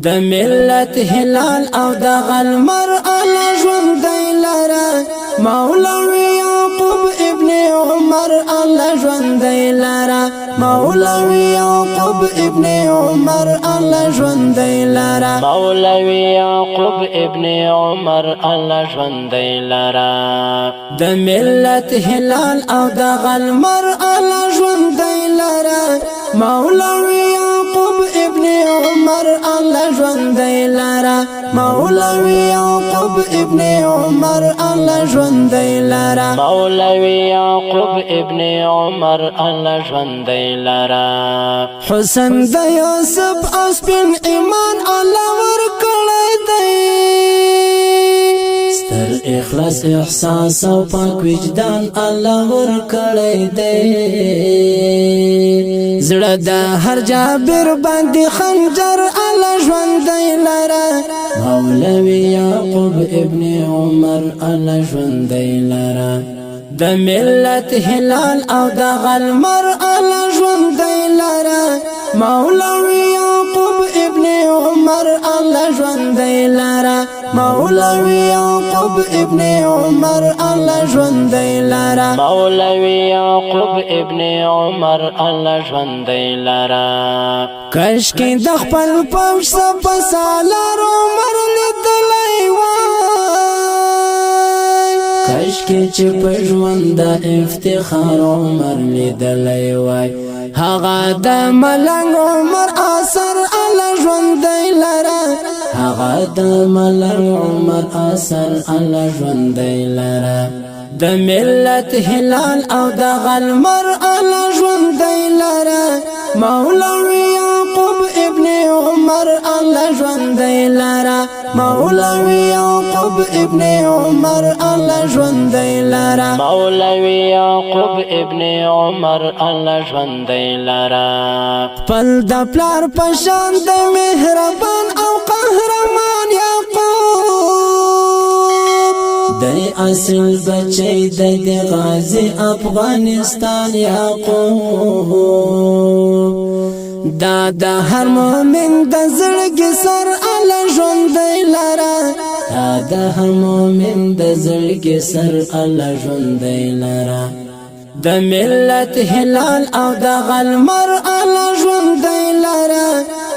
د ملت هلال او د غلمر الله ژوندی لره مولوی یعقوب ابن عمر الله ژوندی لره مولوی یعقوب ابن عمر الله ژوندی لره مولوی یعقوب ابن عمر الله ژوندی لره د ملت هلال او د غلمر الله ژوندی لره مولوی یعقوب ابن عمر الله ژوندی لره مولوی یعقوب ابن عمر الله ژوندی لره مولوی یعقوب ابن عمر الله ژوندی لره حسن د یوسف او سپین ایمان الله ورکړی دی ستر اخلاص احساس او پاک وجدان الله ورکړی دی زړه د هر جابر باندې خنجر الله ژوندی لره مولوی یعقوب ابن عمر الله ژوندی لره د ملت هلال او د غلمر الله ژوندی لره مولوی یعقوب ابن عمر الله ژوندی لره مولوی یعقوب ابن عمر الله ژوندی لره مولوی یعقوب ابن عمر الله ژوندی لره کاشکې د خپل پوش په سالار عمر لیدلی وای کاشکې چې په ژوند د افتخار عمر لیدلی وای هغه د ملنګ عمر اثر الله ژوندی لره هغه د ملنګ عمر اثر الله ژوندی لره د ملت هلال او د غلمر الله ژوندی لره مولوی یعقوب ابن عمر الله ژوندی لره مولوی یعقوب ابن عمر الله ژوندی لره مولوی یعقوب ابن عمر الله ژوندی لره پل د پلار پشان د مهربان او قهرمان یعقوب دی اصل بچی دی غازی افغانستان یعقوب دا د هر مومن د زړګي سر الله ژوندی لره دا د هر مومن د زړګي سر الله ژوندی لره د ملت هلال او د غلمر الله ژوندی لره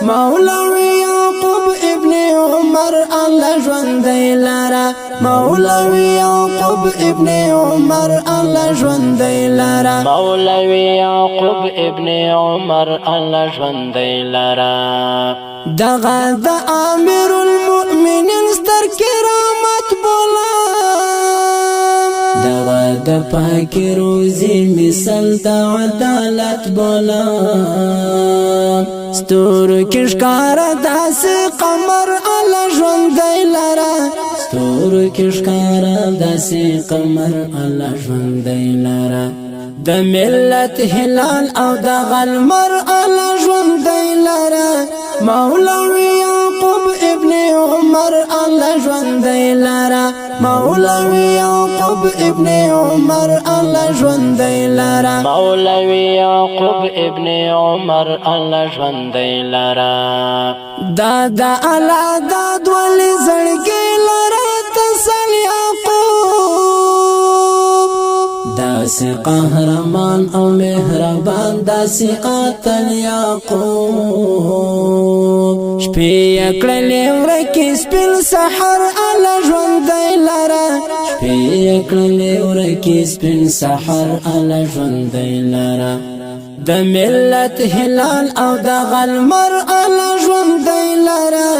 مولوی یعقوب ابن عمر الله ژوندی لره مولوی یعقوب ابن عمر الله ژوندی لره مولوی یعقوب ابن عمر الله ژوندی لره دغه د امیر المؤمنین ستر کرامت بولا دغه د پاک روزي مثال د عدالت بولا ستور کشکار داس قمر الله ژوندی لره ستور کشکار داس قمر الله ژوندی لره د ملت هلال او د غلمر الله ژوندی لره مولوی یعقوب ابن عمر الله ژوندی لره مولوی یعقوب ابن عمر الله ژوندی لره مولوی یعقوب ابن عمر الله ژوندی لره دا د الله داد ولې زړګي لره تسل یعقوب داسې قهرمان او مهربان داسې قاتل یعقوب شپې کړلې ورکې سپین سحر الله ژوندی لره شپې کړلې ورکې سپین سحر الله ژوندی لره د ملت هلال او د غلمر الله ژوندی لره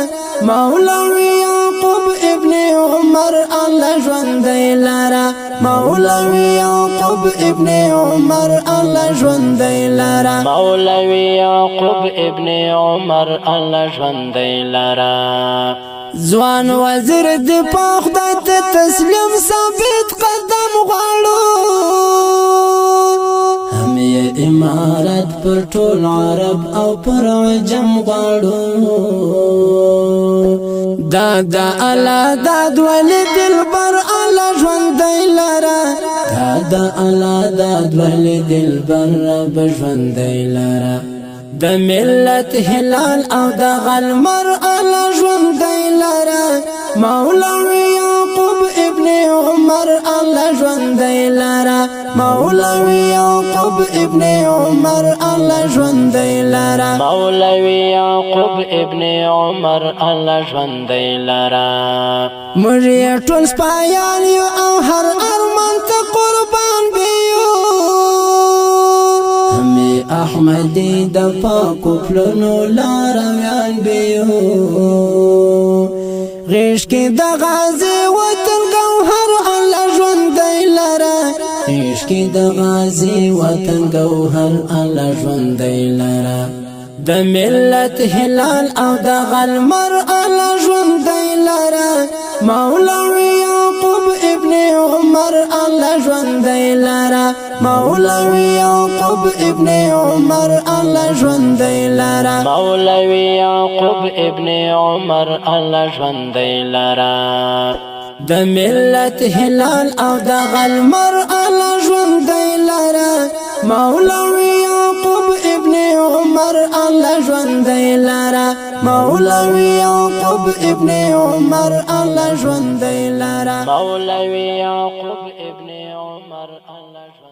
مولوی یعقوب ابن عمر الله ژوندی لره مولوی یعقوب ابن عمر الله ژوندی لره مولوی یعقوب ابن عمر الله ژوندی لره ځوان وزیر د خدای ته تسلیم ثابت قدم غواړو امارت پر ټول عرب او پر عجم غواړو دا د الله داد ولې دلبر الله ژوندی لره دا د الله داد ولې دلبر رب ژوندی لره د ملت هلال او د غلمر الله الله ژوندۍ لرا مولوی یعقوب ابن عمر الله ژوندۍ لرا مولوی یعقوب ابن عمر الله ژوندۍ لرا موږ یې ټول سپایان یو او هر ارمان ته قربان بیو همې احمدي د پاکو پلونو لارویان بیو غیش کې د غازی وطن ګوهر الله ژوندۍ لرا غیش کې د غازی وطن ګوهر الله ژوندۍ لرا د ملت هلال او د غلمر الله ژوندۍ لرا مولوی یعقوب ابن عمر الله ژوندۍ لرا مولوی یعقوب ابن عمر الله ژوندۍ لرا مولوی یعقوب ابن عمر الله ژوندۍ لرا د ملت هلال او د غلمر الله ژوندۍ لرا مولوی یعقوب ابن عمر الله ژوندۍ لرا مولوی یعقوب ابن عمر الله ژوندۍ لرا مولوی یعقوب ابن عمر الله